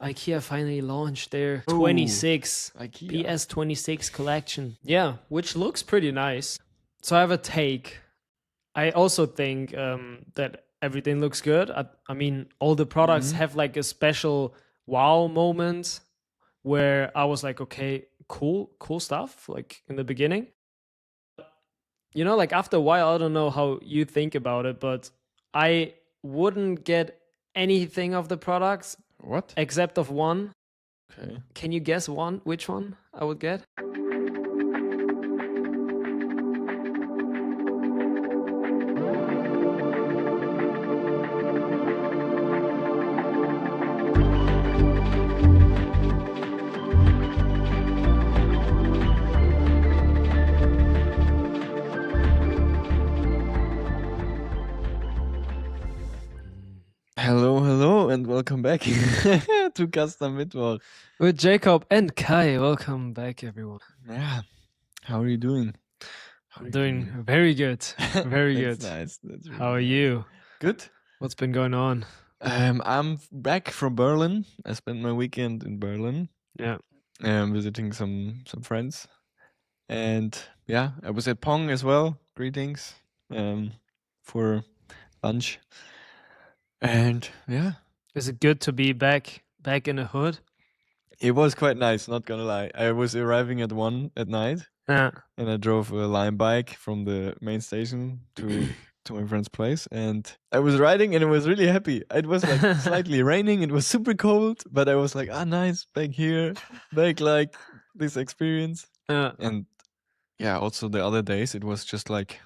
Ikea finally launched their Oh, 26 Ikea. PS26 collection. Yeah, which looks pretty nice. So I have a take. I also think that everything looks good. I mean, all the products have like a special wow moment where I was like, okay, cool stuff, like in the beginning. You know, like after a while, I don't know how you think about it, but I wouldn't get anything of the products What? except of one. Okay. Can you guess which one I would get? Hello, and welcome back to Custom Mittwoch. With Jacob and Kai. Welcome back, everyone. Yeah. How are you doing? I'm doing very good. Very That's good. nice. That's really How are nice. you? Good. What's been going on? I'm back from Berlin. I spent my weekend in Berlin. Yeah. Visiting some friends. And yeah, I was at Pong as well. Greetings. For lunch. And yeah, Is it good to be back in the hood? it was quite nice, not gonna lie. I was arriving at 1 at night. Yeah. And I drove a Lime bike from the main station to my friend's place, and I was riding, and I was really happy. It was like slightly raining. It was super cold, but I was like, nice, back here, back like this experience. Yeah. And yeah, also the other days it was just like,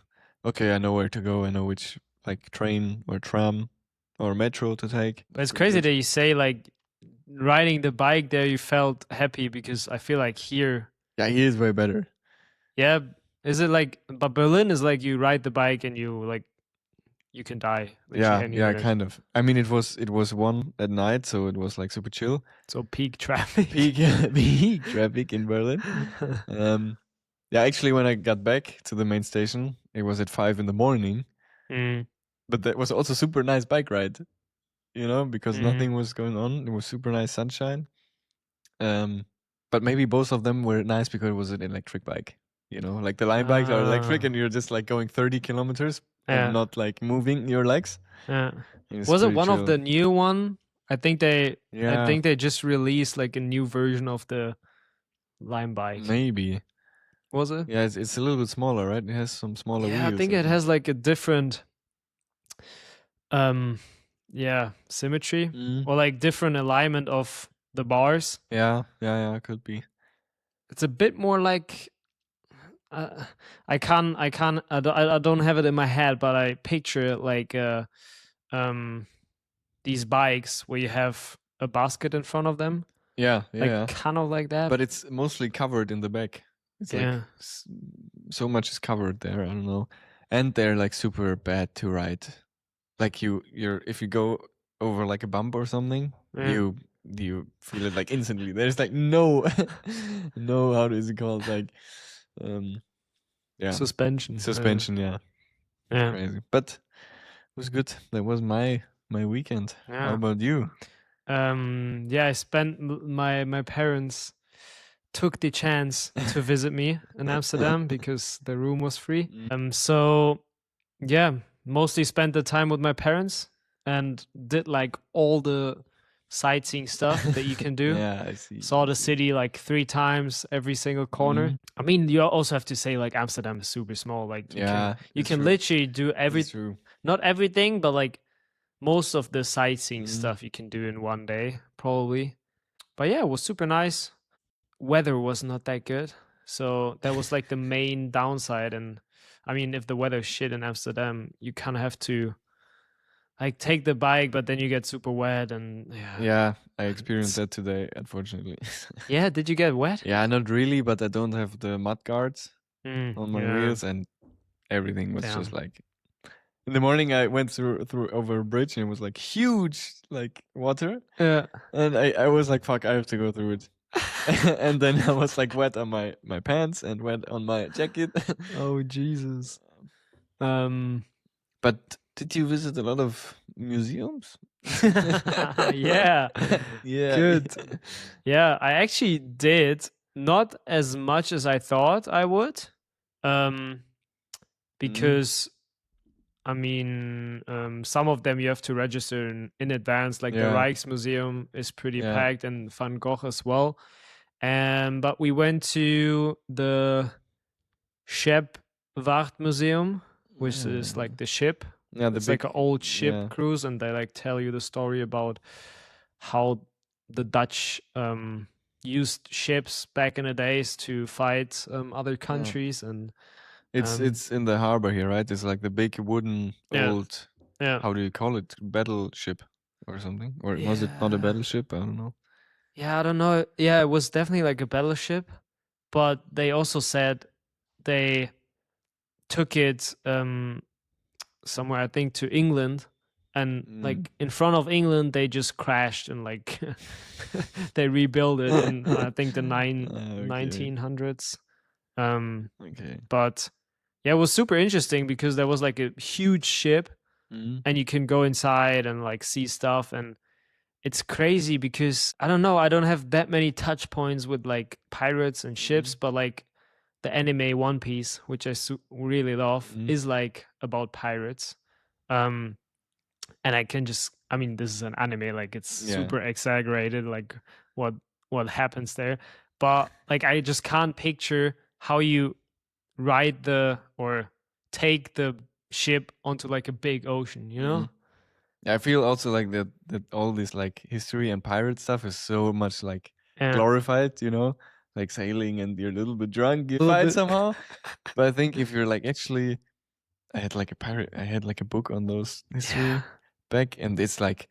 okay, I know where to go. I know which like train or tram or metro to take. But it's crazy that you say like riding the bike there you felt happy, because I feel like here, Yeah, he is way better. yeah, is it like, but Berlin is like you ride the bike and you can die. literally any Yeah, minute. kind of. I mean, it was 1 at night, so it was like super chill. So peak traffic. Peak traffic in Berlin. Yeah, actually, when I got back to the main station, it was at 5 in the morning. Mm. But that was also super nice bike ride, because Mhm. nothing was going on. It was super nice sunshine. But maybe both of them were nice because it was an electric bike. Like the Lime bikes are electric, and you're just like going 30 kilometers Yeah. and not like moving your legs. Yeah. It's Was it pretty one of chill. the new one? I think they Yeah, just released like a new version of the Lime bike. maybe. Was it? Yeah, it's a little bit smaller, right? It has some smaller Yeah, wheels. I think it has like a different symmetry, Mm. or like different alignment of the bars. Yeah, could be. It's a bit more like I don't have it in my head, but I picture it like these bikes where you have a basket in front of them. Yeah. Like kind of like that. But it's mostly covered in the back. It's like so much is covered there. I don't know, and they're like super bad to ride. Like you're if you go over like a bump or something, you feel it like instantly. There's like no how is it called, like suspension. Yeah. Yeah. Crazy, but it was good. That was my weekend. Yeah. How about you? I spent my parents took the chance to visit me in Amsterdam because the room was free. So yeah, mostly spent the time with my parents and did like all the sightseeing stuff that you can do. Yeah, I see. Saw the city like 3 times, every single corner. I mean, you also have to say like Amsterdam is super small. Like you can literally do not everything, but like most of the sightseeing stuff you can do in one day, probably. But yeah, it was super nice. Weather was not that good. So that was like the main downside. And I mean, if the weather's shit in Amsterdam, you kind of have to like take the bike, but then you get super wet and Yeah, I experienced that today, unfortunately. Yeah, did you get wet? Yeah, not really, but I don't have the mud guards on my wheels, and everything was just like. In the morning, I went through over a bridge, and it was like huge, like water. Yeah. And I was like, "Fuck, I have to go through it." And then I was like wet on my pants and wet on my jacket. Oh Jesus. But Did you visit a lot of museums? Yeah. Yeah. Good. Yeah, I actually did not as much as I thought I would. Because I mean, some of them you have to register in advance, like the Yeah. Rijksmuseum is pretty Yeah. packed and Van Gogh as well. But we went to the Museum, which is like the ship. Yeah, the It's like big an old ship yeah. cruise, and they like tell you the story about how the Dutch used ships back in the days to fight other countries. And It's in the harbor here, right? It's like the big wooden yeah, old yeah, how do you call it? Battleship or something? Or was it not a yeah, battleship? I don't know. yeah. I don't know. Yeah, it was definitely like a battleship, but they also said they took it somewhere, I think, to England, and like in front of England they just crashed, and like they rebuilt it in I think the 1900s. Okay. But yeah, it was super interesting because there was like a huge ship, and you can go inside and like see stuff. And it's crazy because I don't know, I don't have that many touch points with like pirates and ships, but like the anime One Piece, which I really love, is like about pirates. And I can just, I mean, this is an anime, like it's super exaggerated, like what happens there. But like I just can't picture how you ride or take the ship onto like a big ocean, you know? I feel also like that all this like history and pirate stuff is so much like Yeah. glorified, you know, like sailing and you're a little bit drunk, you fight somehow. But I think if you're like actually, I had like a book on those history back, and it's like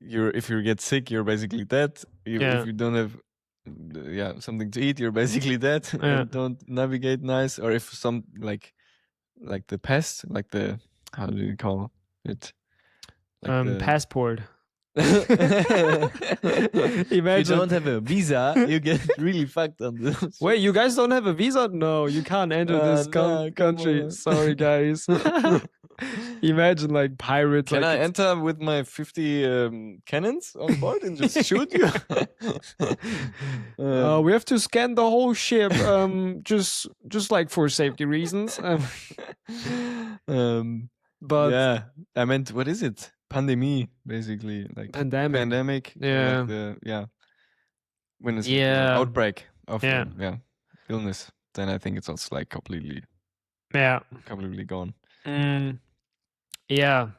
if you get sick, you're basically dead. If you don't have something to eat, you're basically dead and don't navigate nice. Or if some like the pest, like the how do you call it? Like passport. If you Imagine. don't have a visa, you get really fucked on this. Wait, you guys don't have a visa? No, you can't enter this country. on. Sorry, guys. Imagine like pirates. Can like I enter with my 50 cannons on board and just shoot you? we have to scan the whole ship, just like for safety reasons. But yeah, I meant what is it? Pandemic, basically, like pandemic. Yeah, like the when it's outbreak of illness. Then I think it's also like completely gone. Yeah,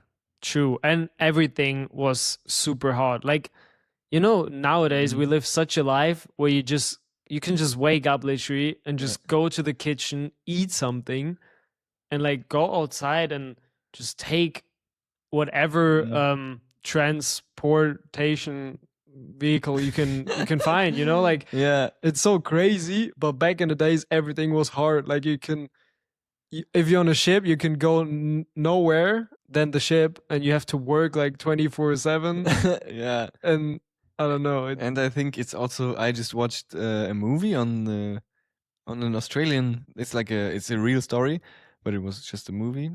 true. And everything was super hard. Like, you know, nowadays we live such a life where you can just wake up literally and just go to the kitchen, eat something, and like go outside and just take whatever transportation vehicle you can find, you know? Like, it's so crazy. But back in the days everything was hard. Like if you're on a ship, you can go nowhere than the ship, and you have to work like 24/7. Yeah, and I don't know. And I think it's also I just watched a movie on an Australian. It's a real story, but it was just a movie.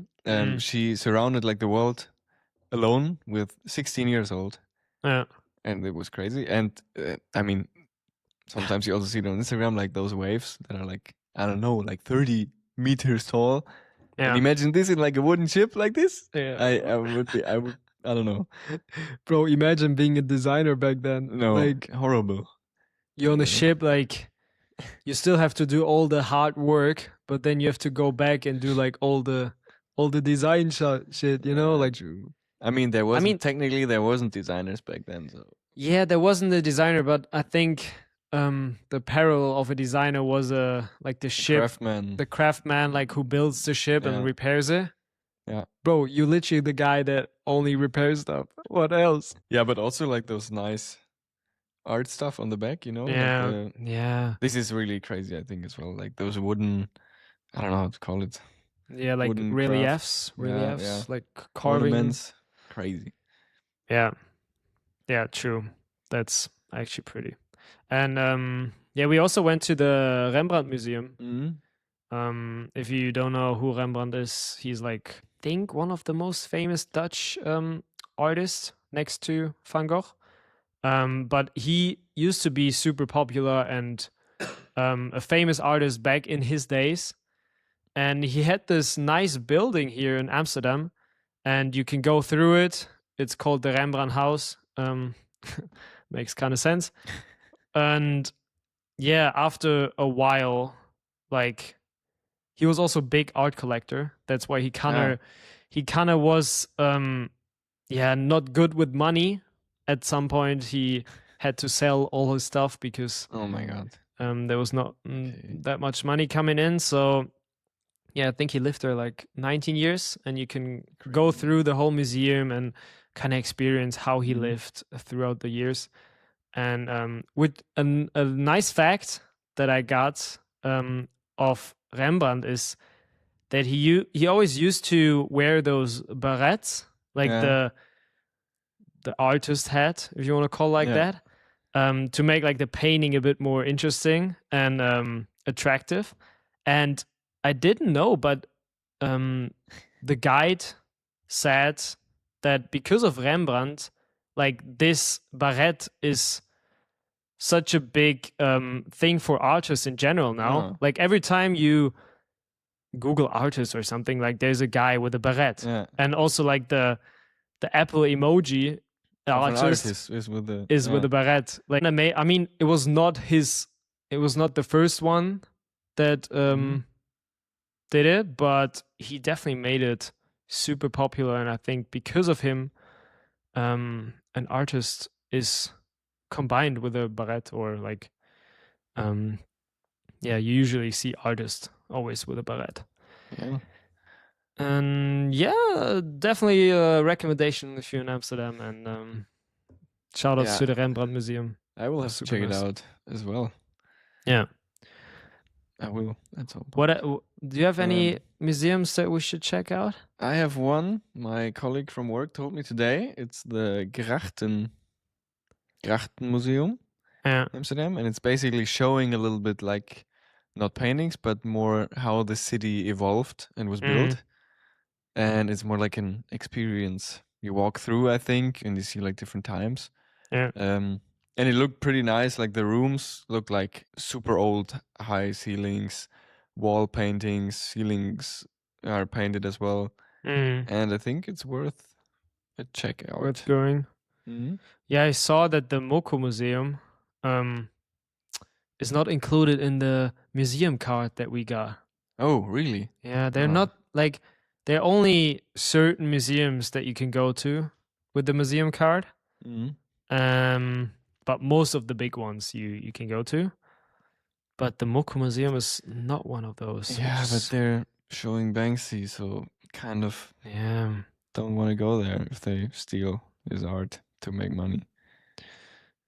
She surrounded like the world alone with 16 years old. Yeah, and it was crazy. And I mean, sometimes you also see it on Instagram, like those waves that are like I don't know, like 30 meters tall. yeah. And imagine this in like a wooden ship like this. Yeah. I don't know. Bro, imagine being a designer back then. No, like horrible. You're on a ship, like you still have to do all the hard work, but then you have to go back and do like all the design shit, you know? Like, true. I mean, technically there wasn't designers back then, so yeah, there wasn't a designer, but I think the parallel of a designer was like the ship, craftsman. the craftsman, like who builds the ship and repairs it. Yeah, bro, you literally the guy that only repairs stuff. What else? Yeah, but also like those nice art stuff on the back, you know? Yeah, yeah. This is really crazy, I think, as well. Like those wooden, I don't know how to call it. Yeah, like wooden reliefs, yeah. like carving. Ornaments. Crazy. Yeah, yeah, true. That's actually pretty. And yeah, we also went to the Rembrandt Museum. If you don't know who Rembrandt is, he's like, I think one of the most famous Dutch artists next to Van Gogh. But he used to be super popular and a famous artist back in his days. And he had this nice building here in Amsterdam, and you can go through it. It's called the Rembrandt House. Makes kind of sense. And yeah, after a while, like, he was also a big art collector. That's why he kind of was not good with money. At some point he had to sell all his stuff because oh my god, there was not that much money coming in. So yeah, I think he lived there like 19 years, and you can go through the whole museum and kind of experience how he lived throughout the years. And with a nice fact that I got of Rembrandt is that he always used to wear those barrettes, like the artist hat, if you want to call it like that, to make like the painting a bit more interesting and attractive. And I didn't know, but the guide said that because of Rembrandt, like, this barrette is such a big thing for artists in general now. Like, every time you Google artists or something, like, there's a guy with a barrette. And also like the Apple emoji artist is with the with a barrette. Like, I mean, it was not the first one that did it, but he definitely made it super popular. And I think because of him, an artist is combined with a barrette, or like, you usually see artists always with a barrette. And definitely a recommendation if you're in Amsterdam, and shout outs to the Rembrandt Museum. I will have to check it out as well. Yeah, I will. That's all. What do you have any museums that we should check out? I have one. My colleague from work told me today. It's the Grachten Museum, Amsterdam, and it's basically showing a little bit like not paintings, but more how the city evolved and was built. And it's more like an experience you walk through, I think, and you see like different times. And it looked pretty nice. Like, the rooms look like super old, high ceilings, wall paintings, ceilings are painted as well. And I think it's worth a check out. Worth going. Yeah, I saw that the Moko Museum is not included in the museum card that we got. Oh, really? Yeah, they're not, like, there are only certain museums that you can go to with the museum card. But most of the big ones you can go to. But the Moko Museum is not one of those. Yeah, but they're showing Banksy, so kind of don't want to go there if they steal his art to make money.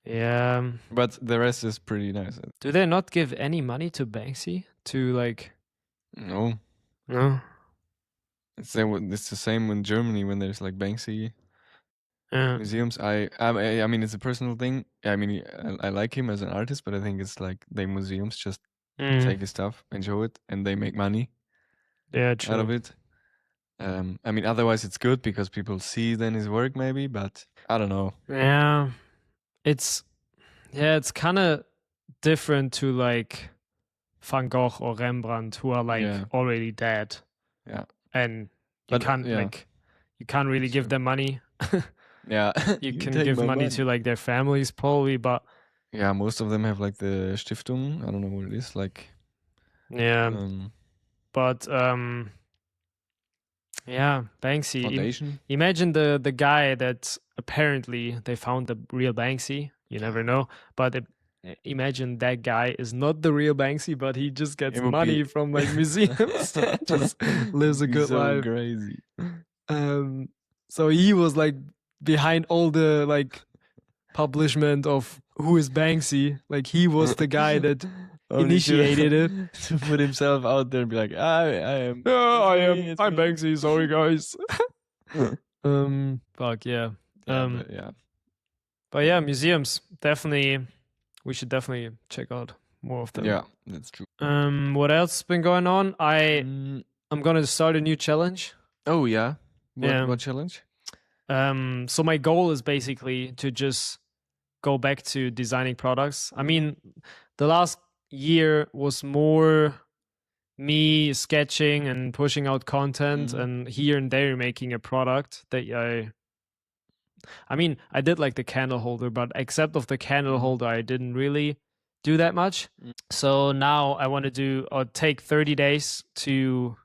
Yeah. But the rest is pretty nice. Do they not give any money to Banksy? To, like... No. It's the same in Germany when there's like Banksy museums. I mean, it's a personal thing. I mean, I like him as an artist, but I think it's like the museums just take his stuff and show it, and they make money out of it. I mean, otherwise it's good because people see then his work maybe, but I don't know. Yeah, it's kind of different to like Van Gogh or Rembrandt, who are like already dead. Yeah. And you can't really give them money. You can give money to like their families probably, but most of them have like the Stiftung. I don't know what it is, like. But Banksy. Foundation. Imagine the guy that apparently they found the real Banksy. You never know, but imagine that guy is not the real Banksy, but he just gets money from like museums. Just lives a good life. Crazy. So he was like behind all the like publishment of who is Banksy. Like, he was the guy that initiated it. To put himself out there and be like, I'm Banksy. Sorry, guys. Fuck yeah. But yeah, museums definitely. We should definitely check out more of them. Yeah, that's true. What else has been going on? I'm gonna start a new challenge. Oh yeah. What challenge? So my goal is basically to just go back to designing products. I mean, the last year was more me sketching and pushing out content and here and there making a product that I mean, I did like the candle holder, but except of the candle holder, I didn't really do that much. So now I want to do or take 30 days to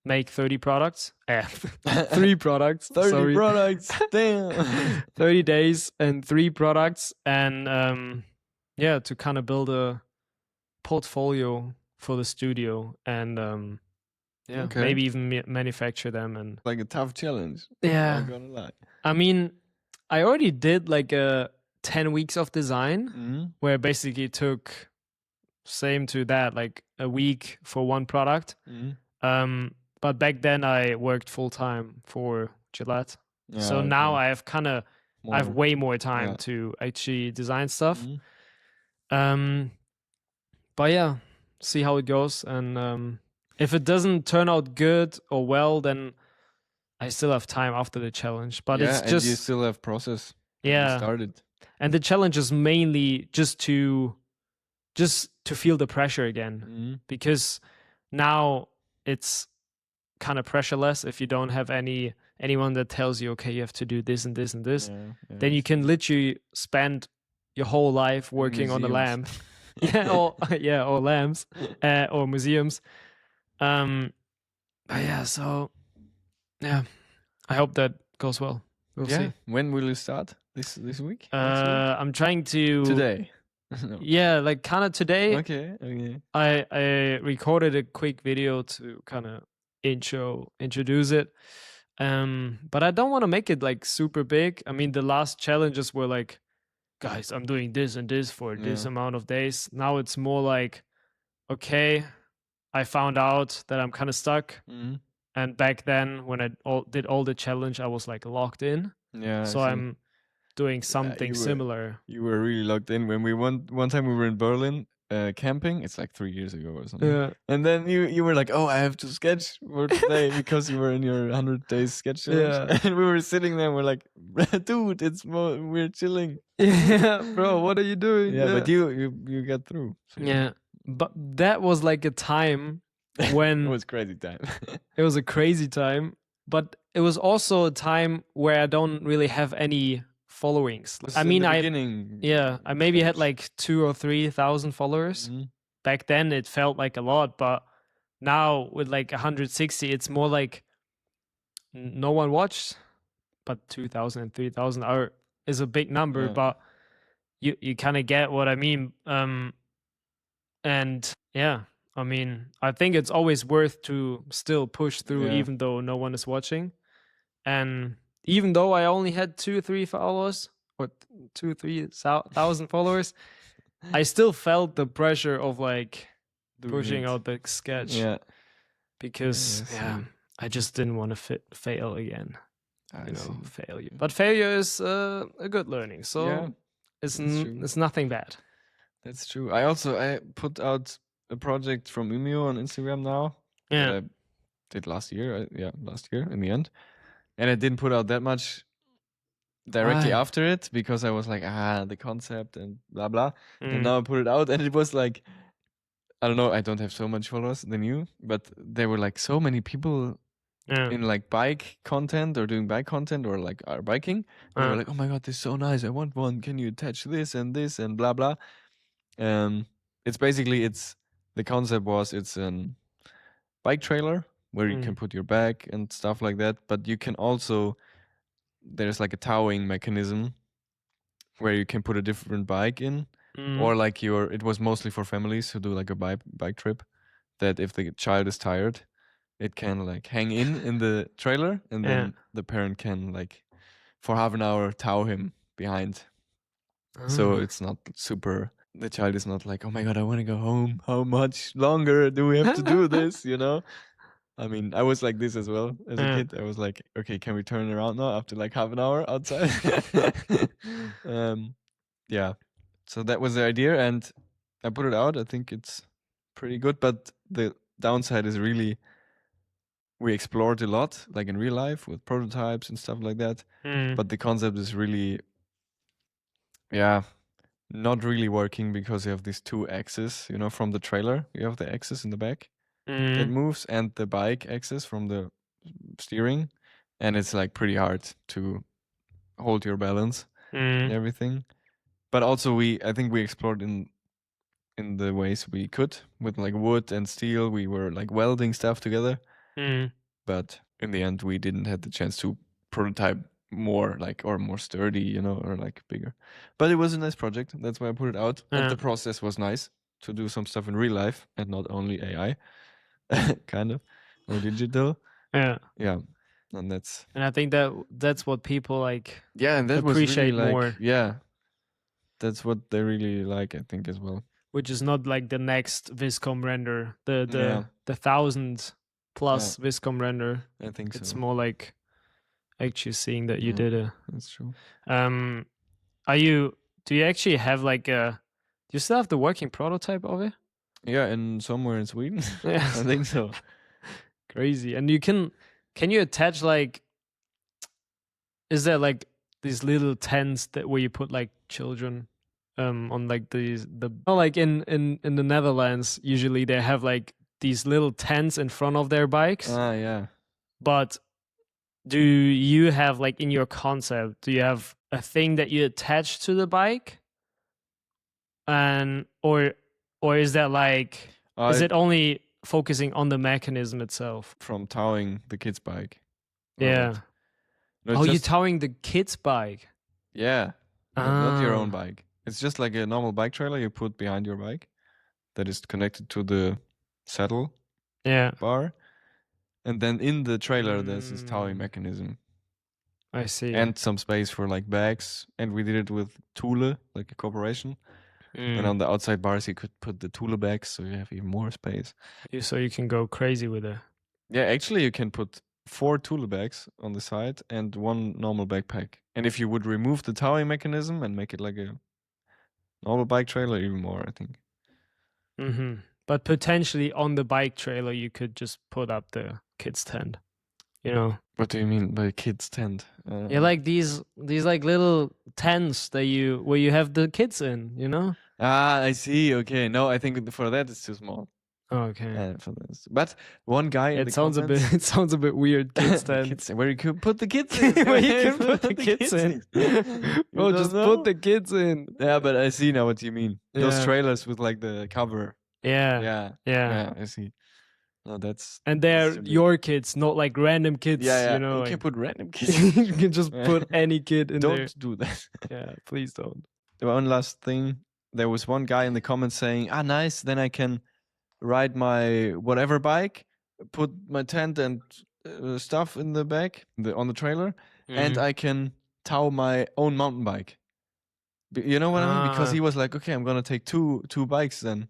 make 30 products. 3 products. 30 products. Damn. 30 days and 3 products. And yeah, to kind of build a portfolio for the studio and yeah, maybe even manufacture them. And like a tough challenge. Yeah. I'm not gonna lie. I mean, I already did like a 10 weeks of design where I basically took same to that, like a week for one product. But back then I worked full time for Gillette. Yeah, so now I have I have way more time to actually design stuff. But yeah, see how it goes. And if it doesn't turn out good or well, then I still have time after the challenge. But it's just, and you still have process. Yeah. Started. And the challenge is mainly just to feel the pressure again, because now it's kind of pressureless. If you don't have anyone that tells you, okay, you have to do this and this and this, then you can literally spend your whole life working on a lamp. or lamps or museums. But yeah, so yeah, I hope that goes well. We'll see. When will you start? This week? I'm trying to today. No. Yeah, like kind of today. Okay. I recorded a quick video to kind of introduce it. But I don't want to make it like super big. I mean, the last challenges were like, guys, I'm doing this and this for this amount of days. Now it's more like, okay, I found out that I'm kind of stuck. And back then, when I did all the challenge, I was like locked in. Yeah. So I'm doing something similar. You were really locked in. When we one time we were in Berlin camping. It's like 3 years ago or something. Yeah. And then you were like, oh, I have to sketch for today because you were in your 100 days sketch challenge. Yeah. And we were sitting there and we're like, dude, we're chilling. Yeah, bro, what are you doing? Yeah, but you got through. So. Yeah, but that was like a time when it was crazy time. It was a crazy time, but it was also a time where I don't really have any followings. I mean, I maybe had like 2,000 or 3,000 followers. Back then it felt like a lot, but now with like 160, it's more like no one watched. But 2,000 and 3,000 is a big number, but you kind of get what I mean. And yeah, I mean, I think it's always worth to still push through, even though no one is watching. And even though I only had 2,000-3,000 followers or 2,000-3,000 followers, I still felt the pressure of like pushing out the sketch. Yeah, because I just didn't want to fail again. Failure. But failure is a good learning. So it's nothing bad. That's true. I put out a project from Umio on Instagram now. Yeah. I did last year. Last year in the end. And I didn't put out that much directly after it because I was like, the concept and blah, blah. And now I put it out and it was like, I don't know, I don't have so much followers than you, but there were like so many people in like bike content or doing bike content or like are biking. They were like, oh my God, this is so nice. I want one. Can you attach this and blah, blah. It's basically, the concept was it's an bike trailer where you can put your bag and stuff like that. But you can also, there's like a towing mechanism where you can put a different bike in or like it was mostly for families who do like a bike trip, that if the child is tired, it can like hang in the trailer and then the parent can like for half an hour tow him behind. So it's not super, the child is not like, oh my God, I want to go home. How much longer do we have to do this? I mean, I was like this as well as a kid. I was like, okay, can we turn around now after like half an hour outside? So that was the idea. And I put it out. I think it's pretty good, but the downside is really we explored a lot, like in real life with prototypes and stuff like that. But the concept is really, not really working because you have these two axes, from the trailer. You have the axis in the back that moves and the bike axis from the steering. And it's like pretty hard to hold your balance and everything. But also I think we explored in the ways we could with like wood and steel. We were like welding stuff together. But in the end, we didn't have the chance to prototype more or more sturdy, or like bigger. But it was a nice project. That's why I put it out. And the process was nice to do some stuff in real life and not only AI, kind of, or digital. Yeah. And I think that's what people like. Yeah, and that appreciate was really more. Yeah, that's what they really like, I think, as well. Which is not like the next Viscom render, the 1,000+ Viscom render. I think so. It's more like actually seeing that you did it. That's true. Do you actually have like do you still have the working prototype of it? Yeah, and somewhere in Sweden. I think so. Crazy. And can you attach like, is there like these little tents where you put like children on like like in the Netherlands usually they have like these little tents in front of their bikes. Yeah. But do you have like in your concept, do you have a thing that you attach to the bike? And or is that like is it only focusing on the mechanism itself? From towing the kid's bike. Yeah. No, you're towing the kid's bike? Yeah. Not your own bike. It's just like a normal bike trailer you put behind your bike that is connected to the saddle bar. And then in the trailer, there's this towing mechanism. I see. And some space for like bags. And we did it with Thule, like a corporation. And on the outside bars, you could put the Thule bags, so you have even more space. So you can go crazy with it. Yeah, actually, you can put 4 Thule bags on the side and 1 normal backpack. And if you would remove the towing mechanism and make it like a normal bike trailer, even more, I think. But potentially on the bike trailer, you could just put up the kids' tent. What do you mean by kids' tent? Yeah, like these like little tents where you have the kids in. I see. Okay, no, I think for that it's too small. Okay. For this. But one guy in the comments, it sounds a bit weird. Kids tent where you could put the kids in. Where you can put the kids in. Oh, just put the kids in. Yeah, but I see now what you mean. Those trailers with like the cover. Yeah, I see. No, and they're your kids, not like random kids. Yeah. You like, can put random kids. You can just put any kid in there. Don't do that. Yeah, please don't. One last thing. There was one guy in the comments saying, nice, then I can ride my whatever bike, put my tent and stuff in the back, on the trailer, and I can tow my own mountain bike. You know what I mean? Because he was like, okay, I'm going to take two bikes then.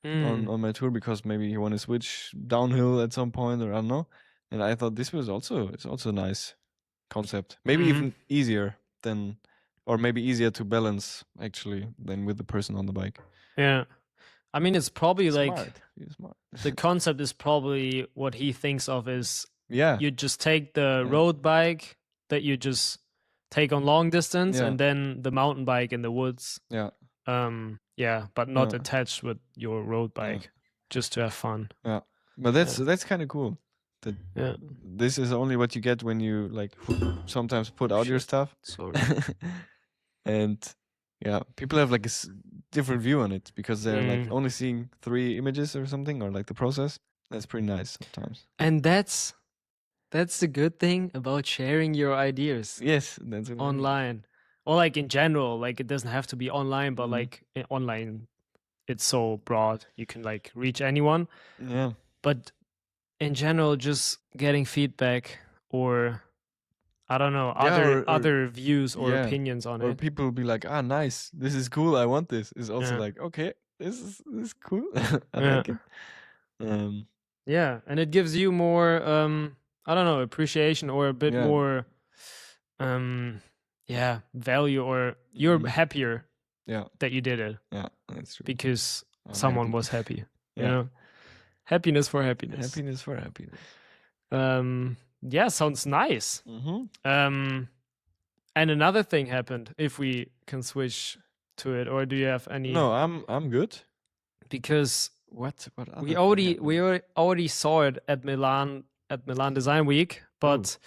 On my tour because maybe you want to switch downhill at some point, or I don't know. And I thought it's also a nice concept. Maybe even easier or maybe easier to balance actually than with the person on the bike. Yeah. I mean, it's probably smart. The concept is probably what he thinks of is you just take the road bike that you just take on long distance and then the mountain bike in the woods. But not attached with your road bike, just to have fun. Yeah, but that's kind of cool. This is only what you get when you like sometimes put out your stuff. Sorry. And people have like a different view on it because they're like only seeing 3 images or something, or like the process. That's pretty nice sometimes. And that's the good thing about sharing your ideas. Yes, that's online. Or like in general, like it doesn't have to be online, but like online, it's so broad. You can like reach anyone. Yeah. But in general, just getting feedback or I don't know, other views or opinions on it. Or people will be like, nice, this is cool, I want this. Is also like, okay, this is cool. I like it. And it gives you more I don't know, appreciation or a bit more value, or you're happier that you did it. Yeah, that's true. Because someone was happy. You know, happiness for happiness. Happiness for happiness. Yeah, sounds nice. And another thing happened. If we can switch to it, or do you have any? No, I'm good. Because what we already saw it at Milan Design Week, but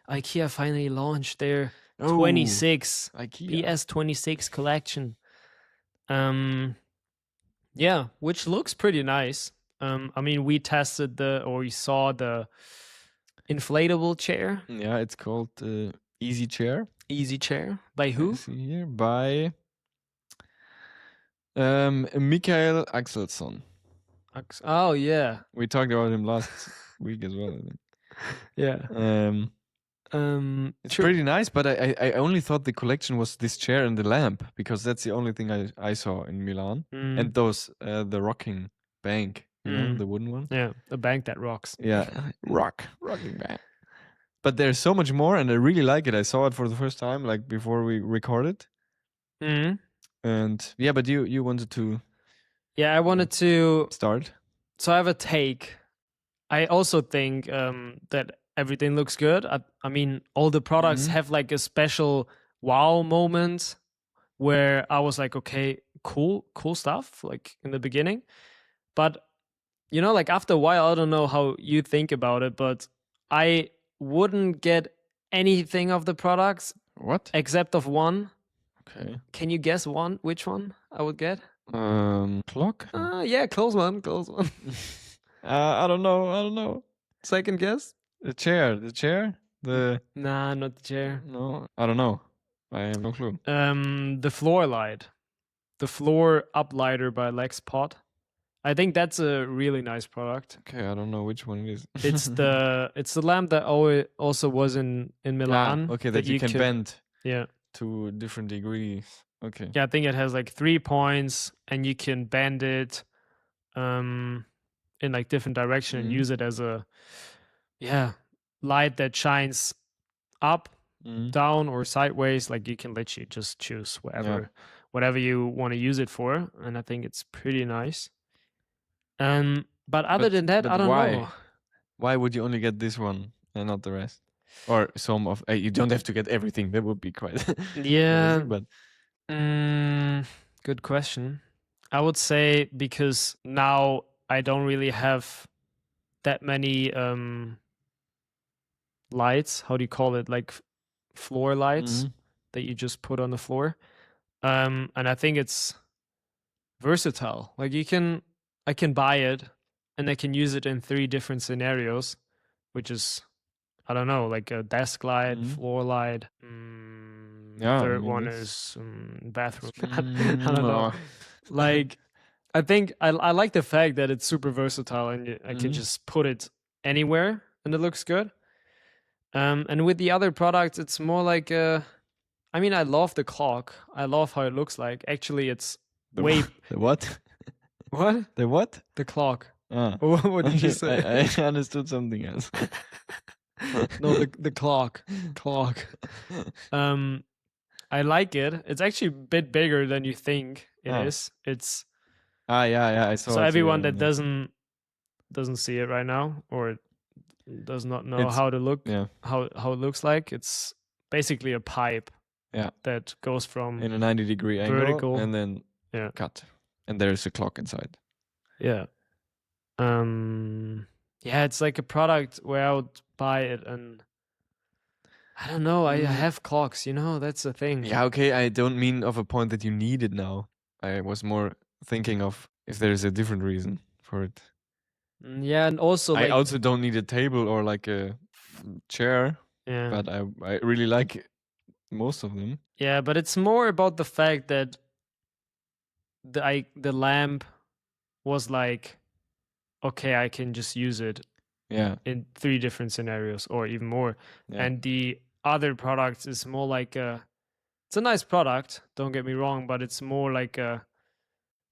Ikea finally launched their 26 PS 26 collection. Yeah, which looks pretty nice. I mean, we saw the inflatable chair. Yeah, it's called Easy Chair. Easy Chair. By who? I see here by Michael Axelsson. Oh yeah, we talked about him last week as well, I think. Yeah. It's pretty nice, but I only thought the collection was this chair and the lamp, because that's the only thing I saw in Milan. And those the rocking bank, you know, the wooden one. Yeah, a bank that rocks. Yeah, rocking bank. But there's so much more, and I really like it. I saw it for the first time, like before we recorded. And yeah, but you wanted to. Yeah, I wanted to start. So I have a take. I also think that everything looks good. I mean, all the products have like a special wow moment where I was like, okay, cool stuff, like in the beginning. But, you know, like after a while, I don't know how you think about it, but I wouldn't get anything of the products. What? Except of one. Okay. Can you guess which one I would get? Clock? Yeah, close one. I don't know. Second guess? The chair. Nah, not the chair. No, I don't know. I have no clue. The floor light. The floor uplighter by Lexpot. I think that's a really nice product. Okay, I don't know which one it is. It's the lamp that also was in Milan. Okay, that you can bend. Yeah. To a different degrees. Okay. Yeah, I think it has like 3 points, and you can bend it in like different direction and use it as a light that shines up, down, or sideways. Like you can literally just choose whatever you want to use it for, and I think it's pretty nice. But other than that, I don't know. Why would you only get this one and not the rest? Or some of you don't have to get everything. That would be quite yeah. Crazy, but good question. I would say because now I don't really have that many lights. How do you call it? Like floor lights that you just put on the floor. And I think it's versatile. Like I can buy it and I can use it in 3 different scenarios, which is, I don't know, like a desk light, floor light. Third one is bathroom. I don't know. Like, I think I like the fact that it's super versatile and I can just put it anywhere and it looks good. And with the other products, it's more like I mean, I love the clock. I love how it looks like. Actually, it's the what? What? The what? The clock. What did you say? I understood something else. No, the clock. I like it. It's actually a bit bigger than you think it is. It's yeah, I saw. So everyone that doesn't see it right now or does not know how to look, how it looks like, it's basically a pipe. Yeah. That goes from in a 90-degree vertical angle and then cut, and there is a clock inside. Yeah. Yeah, it's like a product where I would buy it, and I don't know. I have clocks, you know. That's the thing. Yeah, okay. I don't mean of a point that you need it now. I was more thinking of if there is a different reason for it. Yeah, and also I also don't need a table or like a chair. Yeah. But I really like most of them. Yeah, but it's more about the fact that the lamp was like, okay, I can just use it in 3 different scenarios or even more. And the other products is more like it's a nice product, don't get me wrong, but it's more like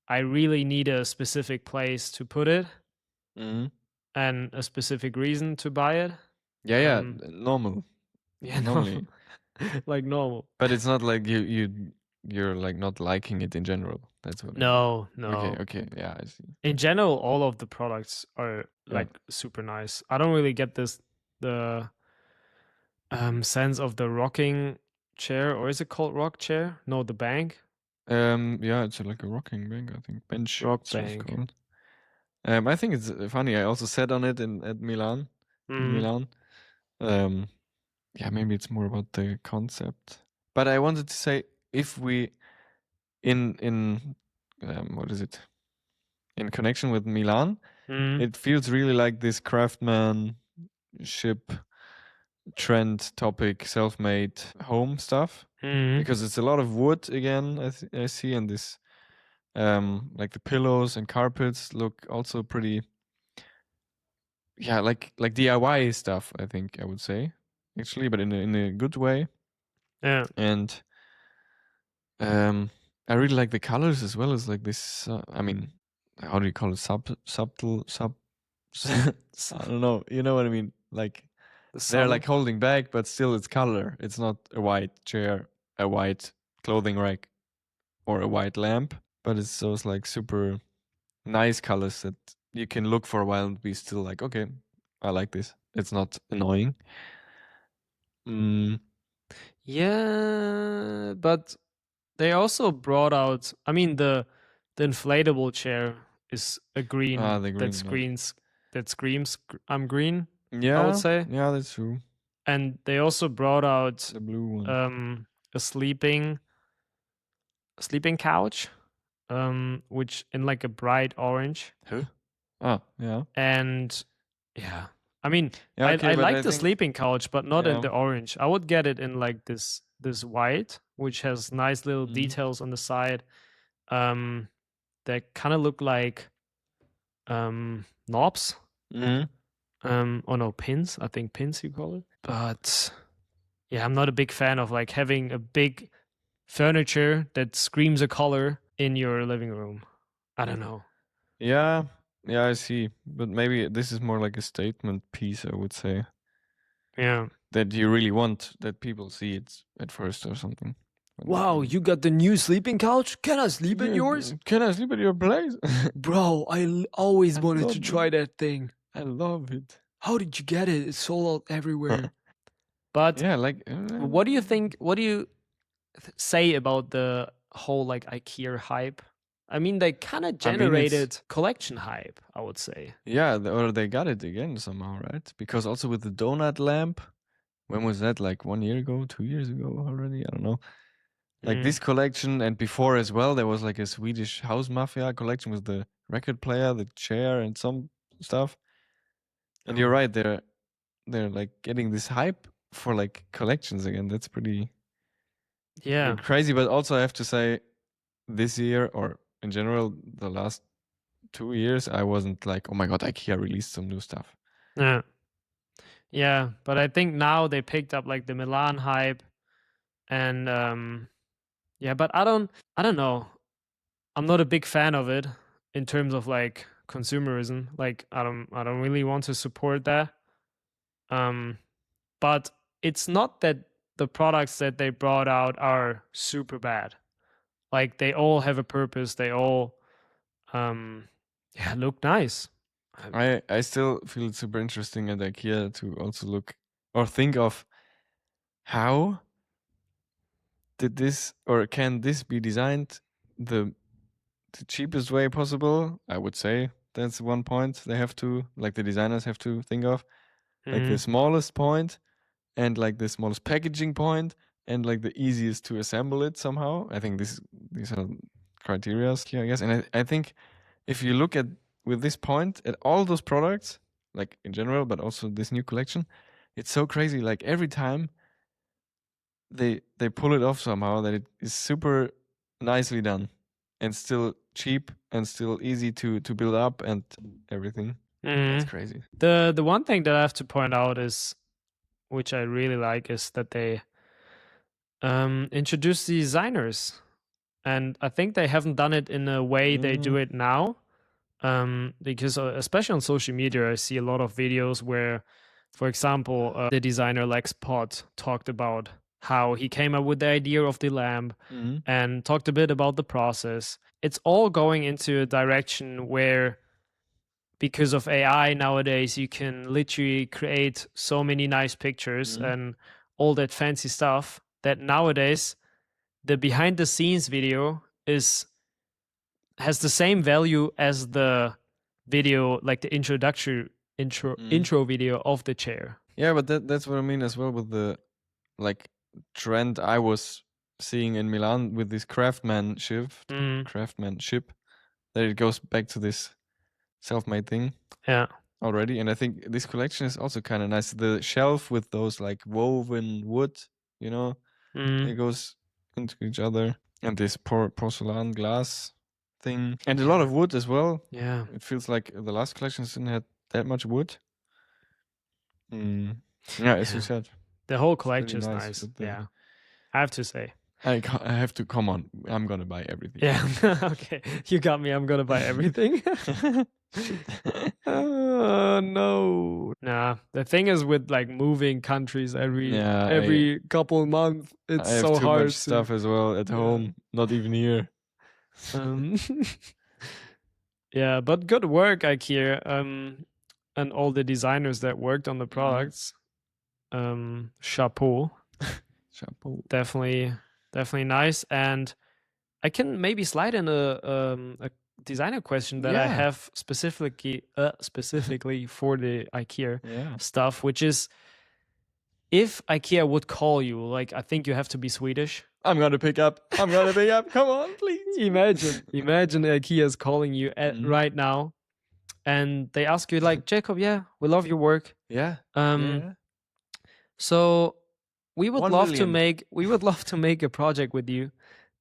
I really need a specific place to put it and a specific reason to buy it. Yeah, normal. Yeah, normally. Like normal. But it's not like you're like not liking it in general. That's what. No. Okay, yeah, I see. In general, all of the products are like super nice. I don't really get the sense of the rocking chair, or is it called rock chair? No, the bank. Yeah, it's like a rocking bank, I think. Bench. Rock It's just bank. called. I think it's funny. I also sat on it at Milan. In Milan. Yeah, maybe it's more about the concept. But I wanted to say, if we in what is it? In connection with Milan, it feels really like this craftsmanship trend topic, self-made home stuff, because it's a lot of wood again. I see, and this like the pillows and carpets look also pretty, yeah, like DIY stuff. I think I would say actually, but in a good way. Yeah. And I really like the colors as well as like this. I mean, how do you call it? Subtle. I don't know. You know what I mean? Like they're like holding back, but still it's color. It's not a white chair, a white clothing rack, or a white lamp, but it's those like super nice colors that you can look for a while and be still like, okay, I like this. It's not annoying. Yeah, but they also brought out. I mean, the inflatable chair is a green, that screams I'm green. Yeah, I would say. Yeah, that's true. And they also brought out the blue one. A sleeping couch, which in like a bright orange. Huh? Ah, yeah. And yeah, I mean, Yeah, okay, I but like the sleeping couch, but not in the Yeah. orange. I would get it in like this white, which has nice little Mhm. details on the side, that kind of look like knobs. Or no, pins. I think pins you call it. But yeah, I'm not a big fan of like having a big furniture that screams a color in your living room. I don't know. Yeah, yeah, I see. But maybe this is more like a statement piece, I would say. Yeah. That you really want that people see it at first or something. Wow, you got the new sleeping couch? Can I sleep at yours? Can I sleep at your place? Bro, I always wanted to try that thing. I love it. How did you get it? It's sold out everywhere. But yeah, like what do you think? What do you say about the whole like IKEA hype? I mean, they kind of generated collection hype, I would say. Yeah, or they got it again somehow, right? Because also with the donut lamp, when was that? Like 1 year ago, 2 years ago already? I don't know. Like this collection, and before as well, there was like a Swedish house mafia collection with the record player, the chair, and some stuff. And you're right, they're like getting this hype for like collections again. That's pretty crazy. But also I have to say, this year, or in general the last 2 years, I wasn't like, oh my god, IKEA released some new stuff. Yeah, but I think now they picked up like the Milan hype, and yeah, but I don't know. I'm not a big fan of it in terms of like consumerism. Like I don't really want to support that. But it's not that the products that they brought out are super bad. Like they all have a purpose. They all look nice. I still feel it's super interesting at IKEA to also look or think of how did this, or can this be designed the cheapest way possible. I would say that's one point they have to, like the designers have to think of, like the smallest point, and like the smallest packaging point, and like the easiest to assemble it somehow. I think these are criteria here, I guess. And I think if you look at with this point at all those products, like in general, but also this new collection, it's so crazy. Like every time they pull it off somehow that it is super nicely done and still cheap and still easy to build up and everything. That's crazy. The one thing that I have to point out is, which I really like, is that they introduce the designers, and I think they haven't done it in a way they do it now, because especially on social media I see a lot of videos where, for example, the designer Lex Pot talked about how he came up with the idea of the lamp, and talked a bit about the process. It's all going into a direction where, because of AI nowadays, you can literally create so many nice pictures and all that fancy stuff, that nowadays the behind the scenes video has the same value as the video, like the intro video of the chair. Yeah, but that's what I mean as well with the like trend I was seeing in Milan with this craftsmanship, that it goes back to this self-made thing. Yeah. Already, and I think this collection is also kind of nice. The shelf with those like woven wood, you know, it goes into each other, and this porcelain glass thing, and a lot of wood as well. Yeah, it feels like the last collections didn't have that much wood. Yeah, as you said, the whole collection is nice. Yeah, I have to say. I have to, come on, I'm gonna buy everything. Yeah, okay, you got me. I'm gonna buy everything. No. Nah, the thing is with like moving countries every couple months, it's so too hard. Much stuff as well at home, not even here. Yeah, but good work, Ikea, and all the designers that worked on the products. Chapeau. Chapeau. Definitely nice. And I can maybe slide in a designer question that I have specifically for the IKEA stuff, which is, if IKEA would call you, like, I think you have to be Swedish. I'm gonna pick up. Come on, please. Imagine IKEA is calling you right now, and they ask you like, Jacob, we love your work. So we would love to make a project with you.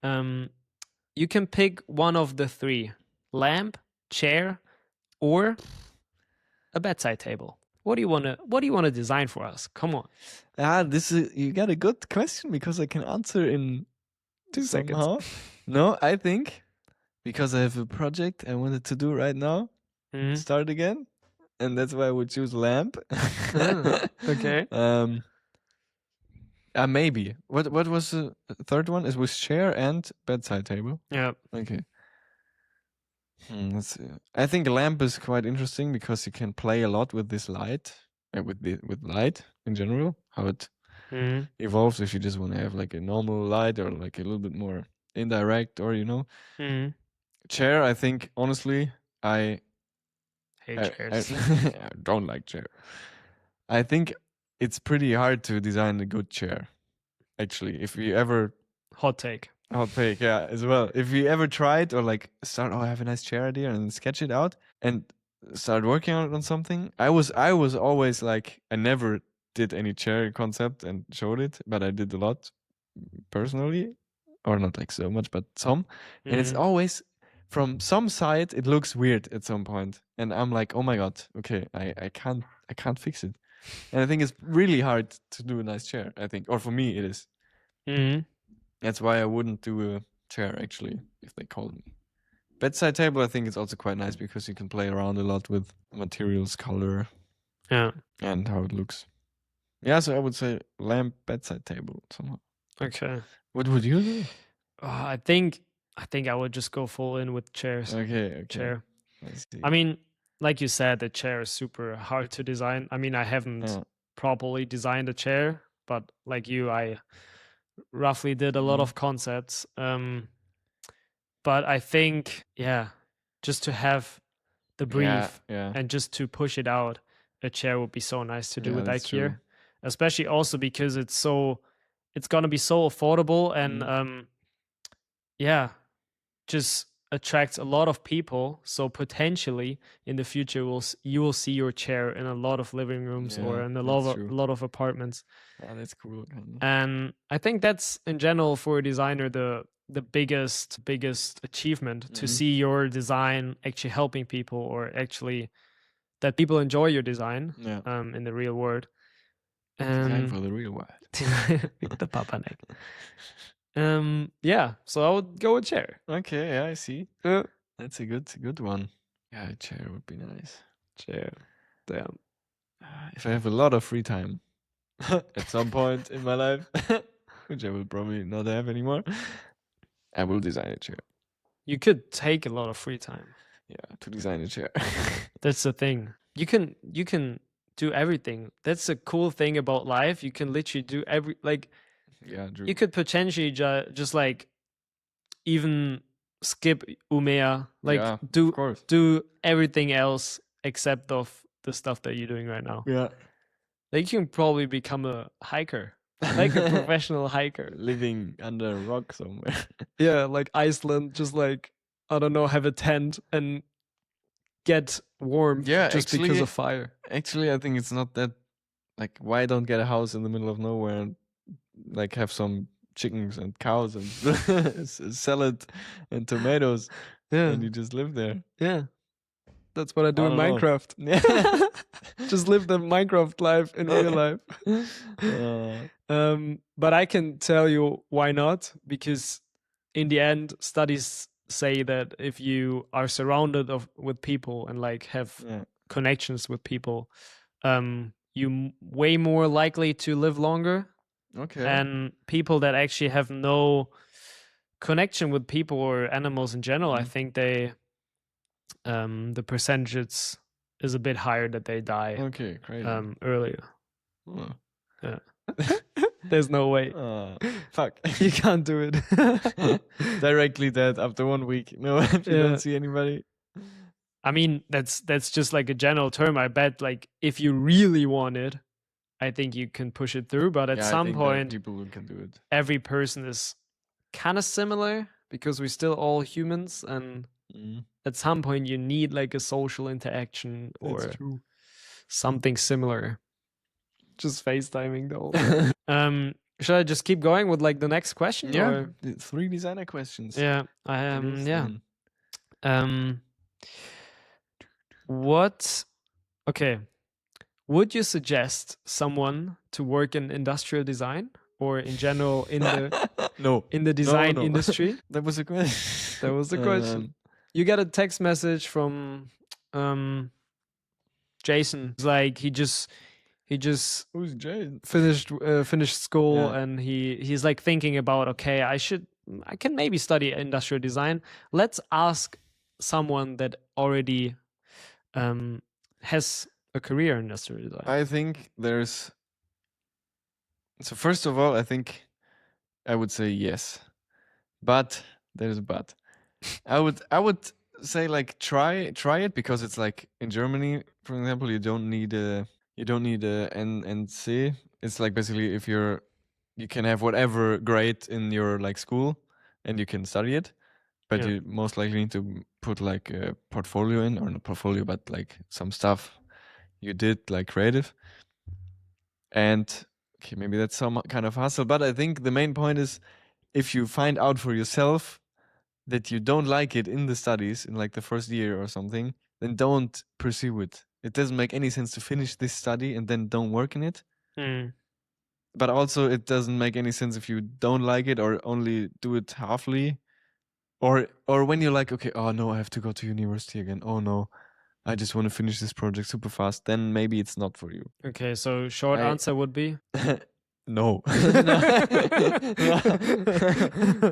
You can pick one of the three: lamp, chair, or a bedside table. What do you want to design for us? Come on. You got a good question, because I can answer in 2 seconds. No, I think because I have a project I wanted to do right now, start again, and that's why I would choose lamp. Okay. Maybe. What was the third one? It was chair and bedside table. Yeah. Okay. Let's see. I think a lamp is quite interesting because you can play a lot with this light, with light in general. How it evolves if you just want to have like a normal light or like a little bit more indirect, or chair. I think honestly, I hate chairs. I don't like chair. I think it's pretty hard to design a good chair. Actually, if you ever hot take, yeah, as well. If you ever tried, or like start, I have a nice chair idea, and sketch it out and start working on something. I was always like, I never did any chair concept and showed it, but I did a lot personally, or not like so much, but some. And it's always from some side it looks weird at some point, and I'm like, oh my god, okay, I can't fix it. And I think it's really hard to do a nice chair, I think, or for me it is. That's why I wouldn't do a chair, actually, if they called me. Bedside table, I think it's also quite nice because you can play around a lot with materials, color, and how it looks. Yeah, so I would say lamp, bedside table somehow. Okay. What would you do? I think I would just go full in with chairs. Okay. Chair. I mean, like you said, the chair is super hard to design. I mean, I haven't properly designed a chair, but like you, I roughly did a lot of concepts. But I think, just to have the brief and just to push it out, a chair would be so nice to do with IKEA. True. Especially also because it's gonna be so affordable, and just attracts a lot of people. So potentially in the future, you will see your chair in a lot of living rooms or in a lot of apartments. Yeah, that's cool. And I think that's, in general, for a designer, the biggest achievement, to see your design actually helping people, or actually that people enjoy your design in the real world. Design for the real world. The Papa neck. So I would go with chair. Okay, yeah, I see. That's a good one. Yeah, a chair would be nice. Chair. If I have a lot of free time at some point in my life, which I will probably not have anymore, I will design a chair. You could take a lot of free time. Yeah, to design a chair. That's the thing. You can do everything. That's the cool thing about life. You can literally do yeah, true. You could potentially just like even skip Umea, like yeah, do everything else except of the stuff that you're doing right now. Yeah. Like you can probably become a hiker, like a professional hiker, living under a rock somewhere. Yeah, like Iceland, just like I don't know, have a tent and get warm just because of fire. Actually, I think it's not that. Like, why don't get a house in the middle of nowhere and like have some chickens and cows and salad and tomatoes, and you just live there? Yeah, that's what I do in Minecraft. Just live the Minecraft life in real life. But I can tell you why not, because in the end, studies say that if you are surrounded with people and like have connections with people, you way more likely to live longer. Okay. And people that actually have no connection with people or animals in general, I think they the percentage is a bit higher that they die earlier. Oh. Yeah. There's no way. Fuck. You can't do it. Directly dead after 1 week. No, if you don't see anybody. I mean, that's just like a general term. I bet like if you really want it, I think you can push it through. But at some point, people can do it. Every person is kind of similar because we're still all humans, and at some point you need like a social interaction or something similar. Just FaceTiming the whole time. Should I just keep going with like the next question? Yeah, or? 3 designer questions. Yeah, I am. Yeah. What? Okay. Would you suggest someone to work in industrial design or in general in the design industry? That was a question. That was the question. You get a text message from Jason. It's like he just Who's Jason? finished school and he's like thinking about, okay, I can maybe study industrial design. Let's ask someone that already has a career in industrial design. I think there's. So first of all, I think I would say yes, but there's a but. I would say like try it, because it's like in Germany, for example, you don't need a NC. It's like basically if you can have whatever grade in your like school and you can study it, but you most likely need to put like a portfolio in, or not portfolio, but like some stuff you did like creative. And okay, maybe that's some kind of hustle, but I think the main point is if you find out for yourself that you don't like it in the studies in like the first year or something, then don't pursue it. It doesn't make any sense to finish this study and then don't work in it. But also it doesn't make any sense if you don't like it or only do it halfly. Or when you're like, okay, oh no, I have to go to university again. Oh no, I just want to finish this project super fast. Then maybe it's not for you. Okay, so short answer would be? No.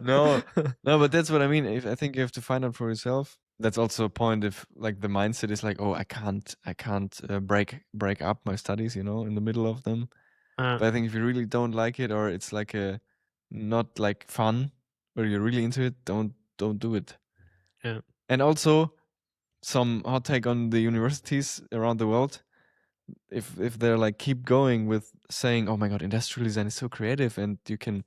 No, but that's what I mean. I think you have to find out for yourself. That's also a point if like the mindset is like, oh, I can't break up my studies, in the middle of them. But I think if you really don't like it, or it's like a not like fun, or you're really into it, don't do it. Yeah. And also some hot take on the universities around the world. If they're like keep going with saying, oh my god, industrial design is so creative and you can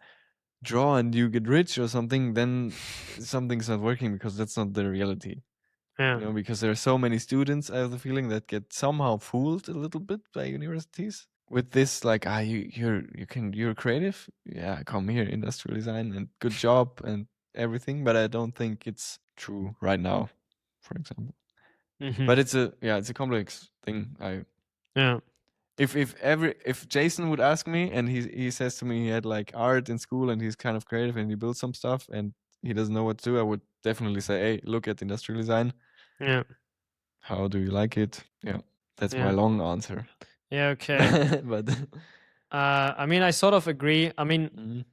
draw and you get rich or something, then something's not working, because that's not the reality. Yeah. Because there are so many students, I have the feeling, that get somehow fooled a little bit by universities with this like, you're creative, yeah, come here, industrial design, and good job and everything. But I don't think it's true right now, for example. But it's a complex thing. If Jason would ask me and he says to me he had like art in school and he's kind of creative and he builds some stuff and he doesn't know what to do, I would definitely say, hey, look at industrial design. Yeah. How do you like it? Yeah. That's my long answer. Yeah, okay. But I mean, I sort of agree. I mean,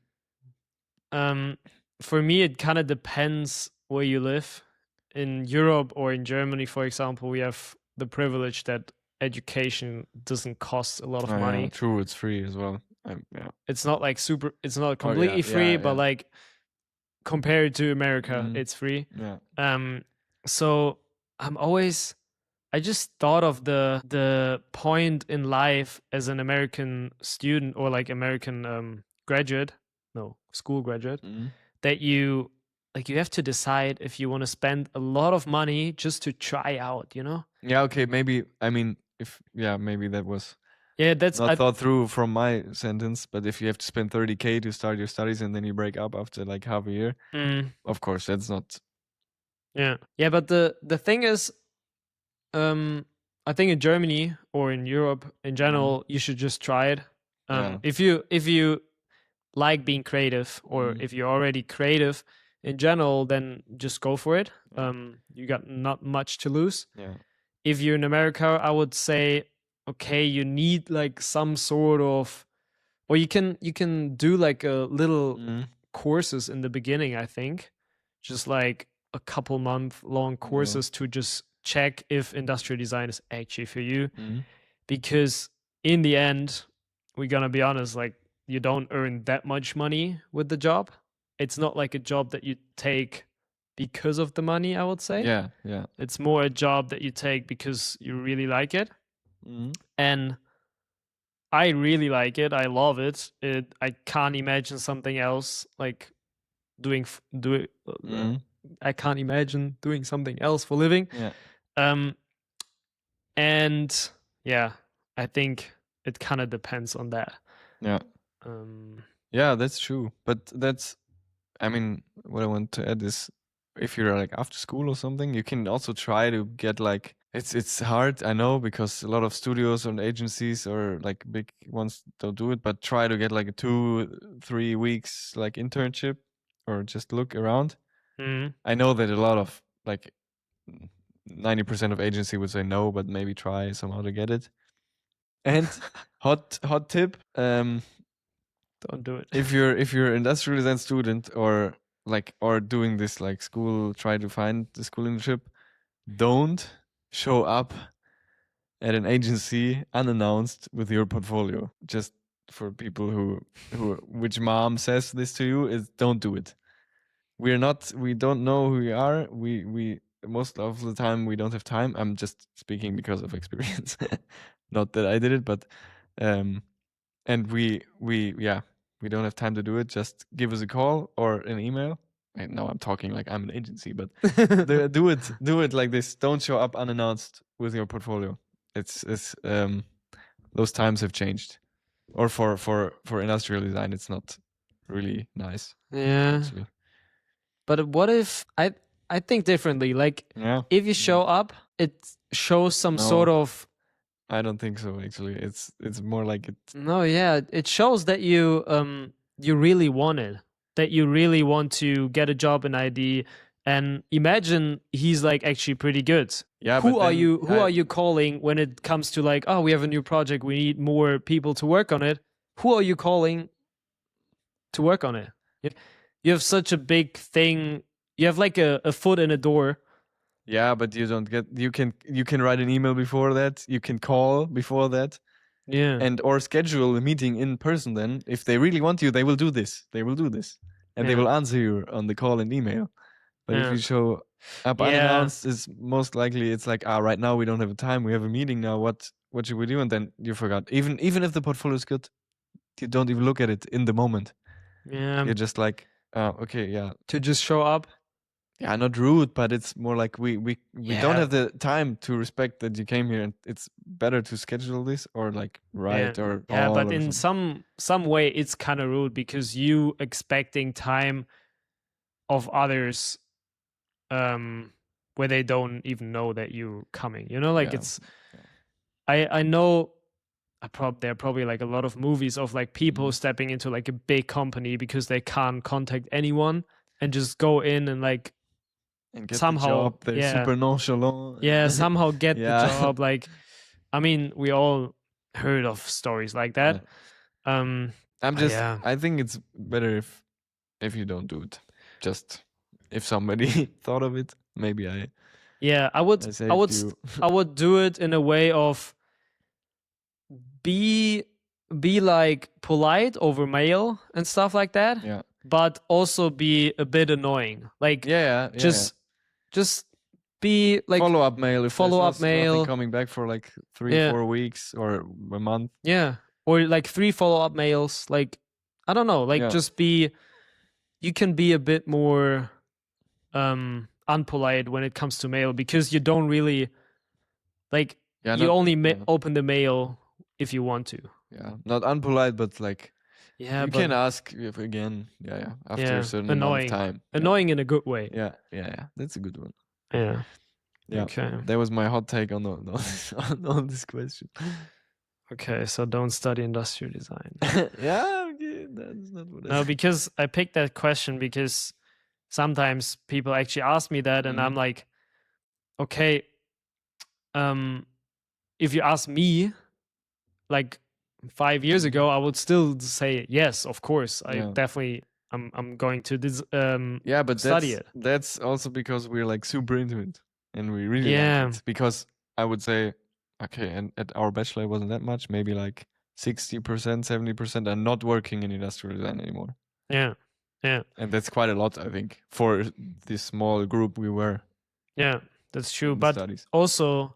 For me, it kind of depends where you live. In Europe or in Germany, for example, we have the privilege that education doesn't cost a lot of money. Yeah, true, it's free as well. Yeah. It's not like it's not completely free, but like compared to America, it's free. Yeah. So I just thought of the point in life as an American student or like American school graduate, that you have to decide if you want to spend a lot of money just to try out, Yeah, okay, maybe, I mean, maybe that was that's not thought through from my sentence, but if you have to spend 30K to start your studies and then you break up after like half a year, of course, that's not. Yeah, but the thing is, I think in Germany or in Europe in general, you should just try it. If you like being creative, or if you're already creative in general, then just go for it. You got not much to lose. If you're in America, I would say, okay, you need like some sort of, or you can do like a little courses in the beginning, I think, just like a couple month long courses to just check if industrial design is actually for you. Because in the end, we're gonna be honest, like, you don't earn that much money with the job. It's not like a job that you take because of the money, I would say. Yeah. It's more a job that you take because you really like it. And I really like it. I love it. I can't imagine something else, like I can't imagine doing something else for living. And yeah, I think it kind of depends on that. Yeah, that's true. But I mean, what I want to add is, if you're like after school or something, you can also try to get like, it's hard, I know, because a lot of studios and agencies or like big ones don't do it, but try to get like a 2-3 weeks like internship, or just look around. I know that a lot of like 90% of agency would say no, but maybe try somehow to get it. And hot tip, don't do it. If you're industrial design student, or doing this like school, try to find the school internship, don't show up at an agency unannounced with your portfolio. Just for people who which mom says this to you, is don't do it. We don't know who we are. We most of the time we don't have time. I'm just speaking because of experience. Not that I did it, but and we don't have time to do it. Just give us a call or an email. And now I'm talking like I'm an agency, but do it like this. Don't show up unannounced with your portfolio. It's those times have changed. Or for industrial design, it's not really nice. Yeah. Actually. But what if I think differently? Like, if you show up, it shows some sort of. I don't think so. Actually, it's more like it. No, yeah, it shows that you really want it, that you really want to get a job in ID. And imagine he's like actually pretty good. Yeah. Who are you calling when it comes to like, oh, we have a new project, we need more people to work on it? Who are you calling to work on it? You have such a big thing. You have like a foot in a door. Yeah, but you don't get. You can write an email before that. You can call before that. Yeah. And or schedule a meeting in person. Then, if they really want you, they will do this. And they will answer you on the call and email. But if you show up unannounced, it's most likely it's like, right now we don't have time. We have a meeting now. What should we do? And then you forgot. Even if the portfolio is good, you don't even look at it in the moment. Yeah. You're just like, okay, yeah. To just show up. Yeah, not rude, but it's more like we don't have the time to respect that you came here, and it's better to schedule this or like write or call. But in some way it's kind of rude, because you expecting time of others where they don't even know that you're coming, it's I know there are probably like a lot of movies of like people stepping into like a big company because they can't contact anyone and just go in and like and get somehow the job. They're super nonchalant. Yeah, somehow get the job. Like, I mean, we all heard of stories like that. I think it's better if if you don't do it. Just if somebody thought of it, maybe I would do it in a way of be like polite over mail and stuff like that. Yeah. But also be a bit annoying. Like just be like follow-up mail if follow-up mail nothing coming back for like 3-4 weeks or a month. Yeah. Or like 3 follow-up mails. Like I don't know, like just be you can be a bit more unpolite when it comes to mail because you don't really like you only open the mail if you want to. Yeah, not unpolite, but like you can ask if again. After a certain amount of time. Annoying in a good way. Yeah, that's a good one. Yeah. Okay. That was my hot take on on this question. Okay, so don't study industrial design. Yeah, okay, that's not what I No, because I picked that question because sometimes people actually ask me that, and I'm like, okay, if you ask me, like 5 years ago, I would still say yes, of course. I definitely, I'm going to this. But study it. That's also because we're like super into it, and we really like it. Because I would say, okay, and at our bachelor it wasn't that much, maybe like 60%, 70% are not working in industrial design anymore. Yeah. And that's quite a lot, I think, for this small group we were. Yeah, that's true. But also,